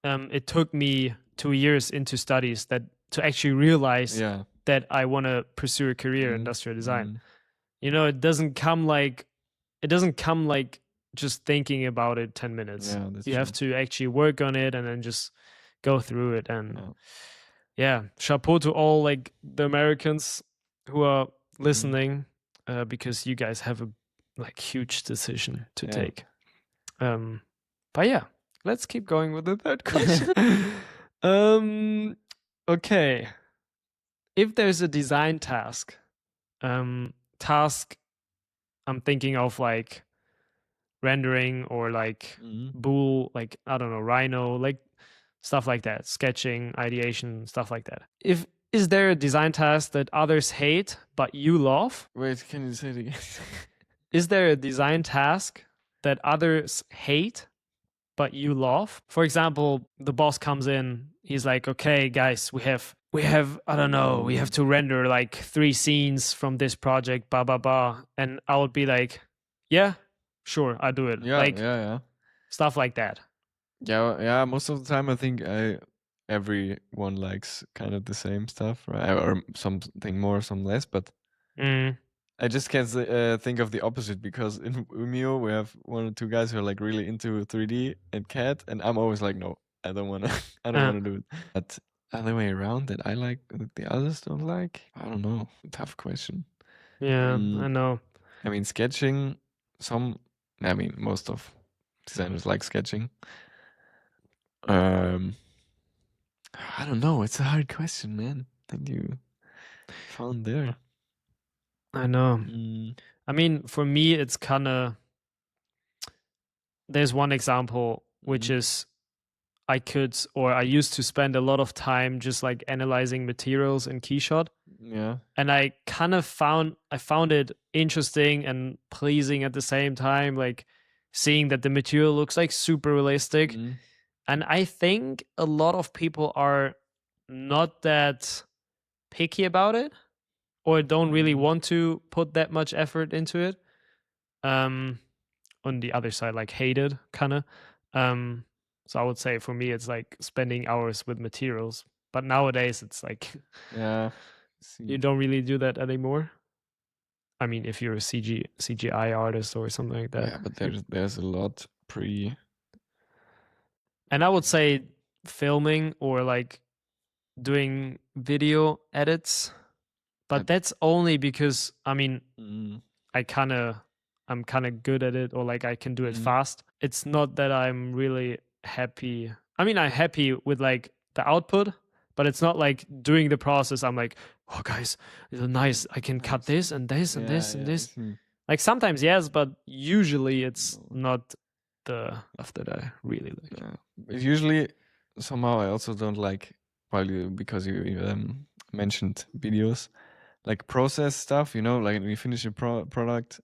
it took me 2 years into studies to actually realize that I want to pursue a career in industrial design. You know, it doesn't come like just thinking about it 10 minutes. You have to actually work on it and then just go through it. And chapeau to all like the Americans who are listening, because you guys have a like huge decision to take. But yeah, let's keep going with the third question. Okay. If there's a design task, I'm thinking of like rendering or like Bool, like I don't know, Rhino, like stuff like that, sketching, ideation, stuff like that. Is there a design task that others hate but you love? Wait, can you say it again? Is there a design task that others hate but you love? For example, the boss comes in, he's like, okay, guys, we have, I don't know, we have to render like 3 scenes from this project, blah, blah, blah. And I would be like, yeah, sure, I'll do it. Stuff like that. Yeah, most of the time I think everyone likes kind of the same stuff, right? Or something more, some less, but I just can't think of the opposite, because in Umio we have 1 or 2 guys who are like really into 3D and CAD, and I'm always like, no, I don't want to do it. But other way around, that I like, that the others don't like, I don't know. Tough question. Yeah, I know. I mean, sketching, most of designers like sketching. I don't know. It's a hard question, man, that you found there. I know. I mean, for me, it's kind of, there's one example, which is I used to spend a lot of time just like analyzing materials in Keyshot. Yeah. And I kind of found it interesting and pleasing at the same time, like seeing that the material looks like super realistic. And I think a lot of people are not that picky about it, or don't really want to put that much effort into it. On the other side, like hate it, kind of. So I would say for me, it's like spending hours with materials. But nowadays, it's like you don't really do that anymore. I mean, if you're a CGI artist or something like that. Yeah, but there's a lot And I would say filming or like doing video edits. But that's only because, I mean, I'm kind of good at it, or like I can do it fast. It's not that I'm really happy. I mean, I'm happy with like the output, but it's not like during the process I'm like, oh guys, it's nice, I can cut this and this and this and this. Like sometimes yes, but usually it's not the stuff that I really like. Usually somehow I also don't like, because you mentioned videos, like process stuff, like when you finish a product,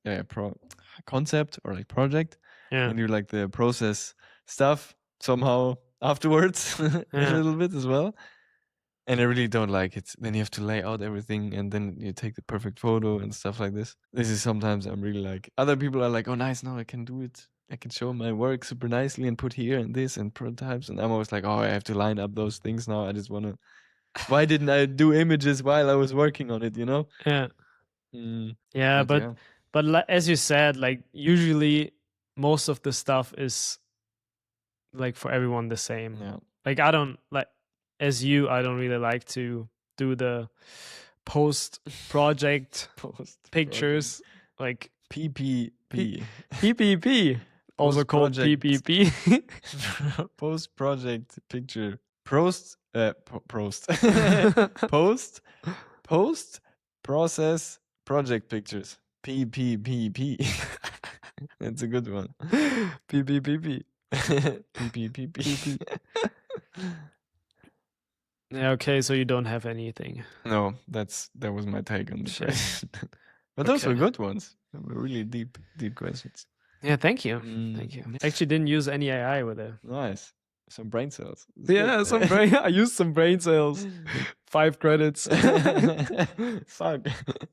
concept or like project, and you like the process stuff somehow afterwards a little bit as well. And I really don't like it. Then you have to lay out everything, and then you take the perfect photo and stuff like this. This is sometimes I'm really like, other people are like, oh, nice, now I can do it. I can show my work super nicely and put here and this and prototypes. And I'm always like, oh, I have to line up those things now. I just want to. Why didn't I do images while I was working on it? Yeah. Yeah, but as you said, like usually most of the stuff is like for everyone the same. Yeah. Like I don't like, as you, I don't really like to do the post project pictures, like PPP. PPP, also called PPP. Post project picture. Post process project pictures. PPPP. That's a good one. PPPP. PPPP. Yeah, okay, so you don't have anything. No, that was my take on the question. But those were good ones. They were really deep questions. Yeah, thank you. Thank you. Actually didn't use any AI with it. Nice. Some brain cells. Yeah, I used some brain cells. 5 credits. Fuck.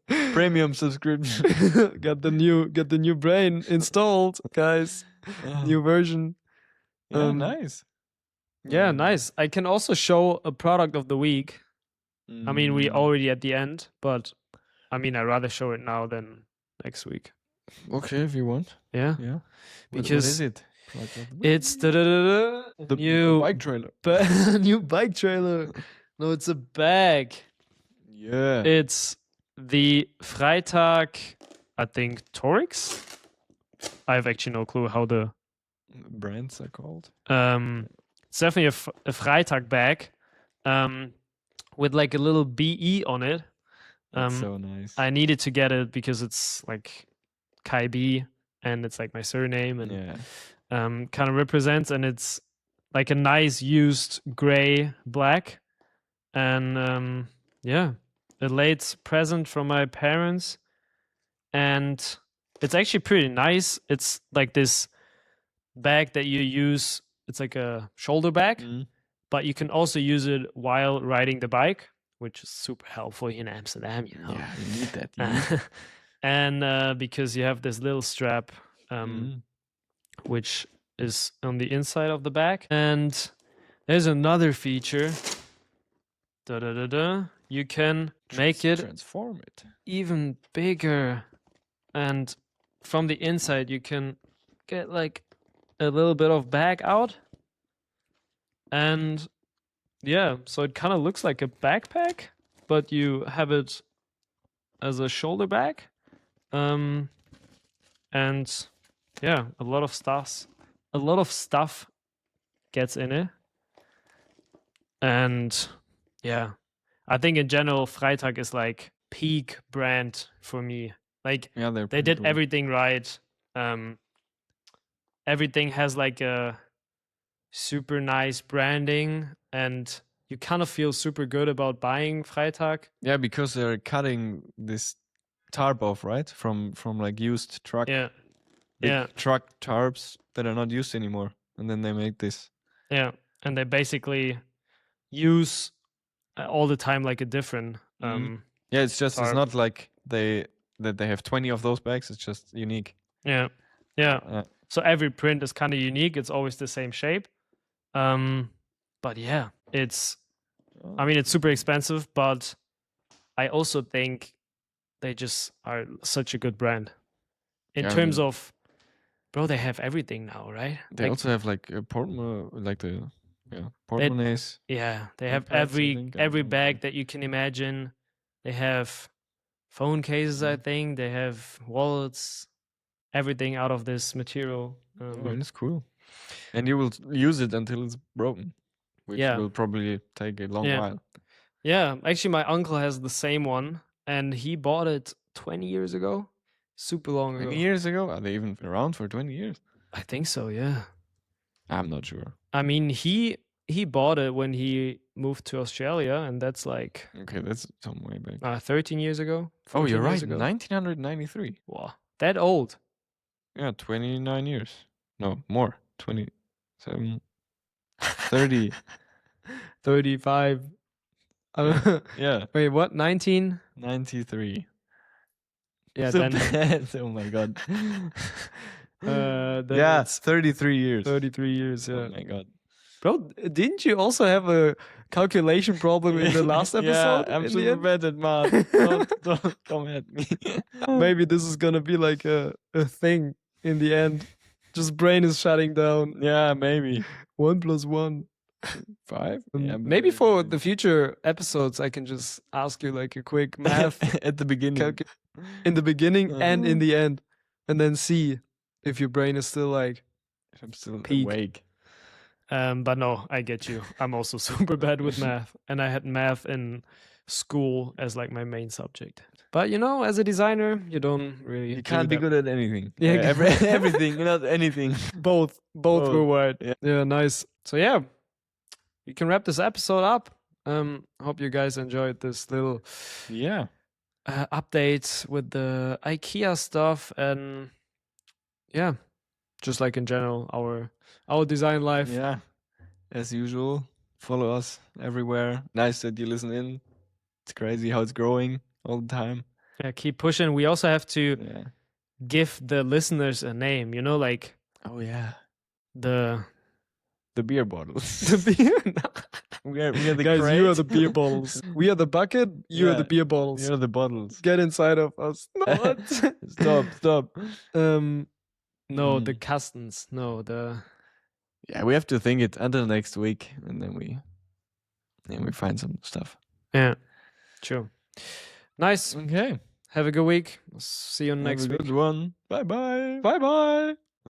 Premium subscription. Got the new brain installed, guys. New version. Yeah, nice. Yeah, nice. I can also show a product of the week. I mean, we already at the end, but I mean, I'd rather show it now than next week. Okay, if you want. Yeah. Yeah. Because what is it? It's the new bike trailer. New bike trailer. No, it's a bag. Yeah. It's the Freitag, I think, Torix. I have actually no clue how the brands are called. It's definitely a Freitag bag, with like a little BE on it. That's so nice. I needed to get it because it's like Kai B, and it's like my surname, and kind of represents, and it's like a nice used gray black, and a late present from my parents, and it's actually pretty nice. It's like this bag that you use. It's like a shoulder bag, but you can also use it while riding the bike, which is super helpful in Amsterdam, Yeah, you need that. And because you have this little strap, which is on the inside of the bag. And there's another feature. You can make it transform it even bigger, and from the inside you can get like a little bit of bag out, and so it kind of looks like a backpack, but you have it as a shoulder bag, and a lot of stuff gets in it, and I think in general Freitag is like peak brand for me. Like they did everything right. Everything has like a super nice branding, and you kind of feel super good about buying Freitag. Yeah, because they're cutting this tarp off, right? From like used truck. Truck tarps that are not used anymore, and then they make this. Yeah, and they basically use all the time like a different. It's just tarp. It's not like they have 20 of those bags. It's just unique. Yeah. So every print is kind of unique. It's always the same shape. But yeah, it's super expensive, but I also think they just are such a good brand in terms of, bro, they have everything now, right? They also have like a portemonnaise. They have every bag that you can imagine. They have phone cases, I think. They have wallets, everything out of this material. That's cool. And you will use it until it's broken, which will probably take a long while. Yeah, actually my uncle has the same one, and he bought it 20 years ago. Super long ago. 20 years ago? Are they even around for 20 years? I think so, yeah. I'm not sure. I mean, he he bought it when he moved to Australia, and that's like okay, that's some way back. 13 years ago. Oh, you're right. 1993. Wow, that old. Yeah, 29 years. No, more. 27, 30, 35. Yeah. Wait, what? 1993. Yeah, so then. Bad. Oh my god. Then yeah, it's 33 years. 33 years. Yeah. Oh my god. Bro, didn't you also have a calculation problem in the last episode? Yeah, I'm super bad at math. don't come at me. Maybe this is gonna be like a thing in the end. Just brain is shutting down. Yeah, maybe. 1 + 1. 5? Yeah, maybe for the future episodes, I can just ask you like a quick math at the beginning. In the beginning and in the end. And then see if your brain is still like I'm still peak. awake. But no, I get you. I'm also super bad with math. And I had math in school as like my main subject. But you know, as a designer, you don't really. You can't be good at anything. Yeah, everything, not anything. Both were right. Yeah, nice. So yeah, we can wrap this episode up. Hope you guys enjoyed this little update with the IKEA stuff, and yeah, just like in general, our design life. Yeah, as usual, follow us everywhere. Nice that you listen in. It's crazy how it's growing all the time. Yeah, keep pushing. We also have to give the listeners a name, you know, like the beer bottles. The beer. we are the guys. crate. You are the beer bottles. We are the bucket. You are the beer bottles. You are the bottles. Get inside of us. No, what? Stop. No, the Castons. No, the. Yeah, we have to think it until next week, and then we find some stuff. Yeah, sure. Nice. Okay. Have a good week. See you next week. Have a good one. Bye bye. Bye bye.